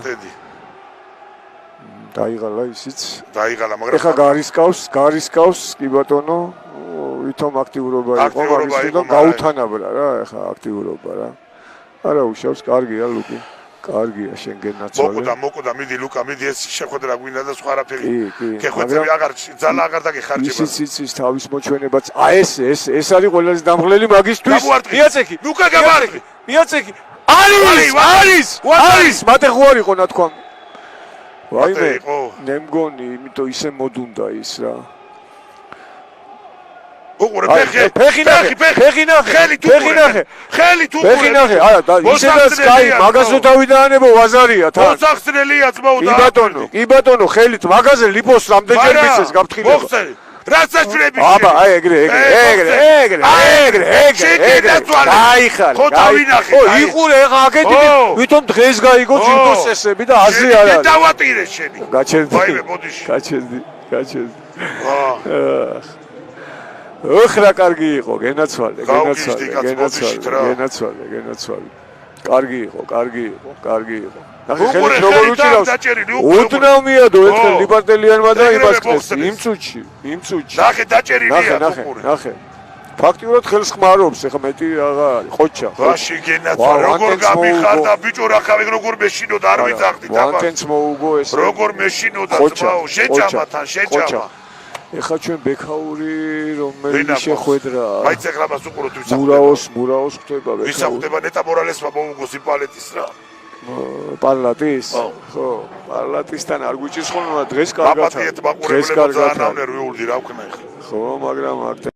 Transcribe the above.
ტედი. დაიღალა ისიც. დაიღალა, მაგრამ ეხა გარისკავს კი ბატონო, ვითომ აქტიურობა იყო მაგის და გაუთანაბრა რა, ეხა აქტიურობა რა. არა უშავს, კარგია ლუკი. კარგია შენ გენაცვალე. მოკოდა, მიდი ლუკა, მიდი ეს შეხვედრა გვინდა და სხვა არაფერი. კი. გეხვეწები აღარ ძალა აღარ დაგეხარჯება. ისიც თავის მოჩვენებაც. ეს არის ყველაზე დამღლელი მაგისთვის. მიაწექი. ლუკა გამარჯვე. მიაწექი. არის. მათე ხო არისო ნათქვამი. ვაიმე, მე მგონი, იმიტომ ისე მოდუნდა ის რა. უყურე ფეხი ნახე. ხელი თუ არა, ისედაც კაი, მაგას რო დავიდაანებო ვაზარია თან. ოცხსრელია ძმაო და. კი ბატონო, ხელით მაგაზე ლიფოს რამდენჯერ მისეს გაფრთხილება. მოხსენი. რაც აჭრები. აბა, აი ეგრე. დაიხარე. ხო დავინახე. იყურე ახლა აკეთე, ვითომ დღეს გაიგო ჯილდოს წესები და აზრი არ არის. დავატირე შენი. გაჩერდი. ვაიმე, ბოდიში. გაჩერდი. ოხრა კარგი იყო, გენაცვალე. კარგი იყო. ნახე ხელით როგორ უჭირავს. უდნავ მიადო ერთხელ ლიბარტელიანმა და იმას ხეს იმ წუთში. ნახე დაჭერილია ნახე. ფაქტიურად ხელს ხმარობს, ეხა მეტი აღარ არის, ყოჩა. ვაში გენაცვალე, როგორ გამიხარდა ბიჭო რახავე როგორ მეშინოდა არ ვიძახდი დაბა. ვანტენს მოუგო ეს. როგორ მეშინოდა ძმაო, შეჭამა. ეხა ჩვენ ბექაური რომელიც შეხვედრა. მაიც ეხლა მას უყუროთ ვისახვდება. მურაოს ხდება ბექაური. ვისახვდება ნეტა მორალესმა მოუგოს იპალეტის რა. პარლატის? ხო, პარლატისთან არ გვიჭირს ხოლმე დღეს კარგად. აპატიეთ მაყურებლებო ძალიან ავნერ ვიულდი რა ვქნა ეხლა. ხო, მაგრამ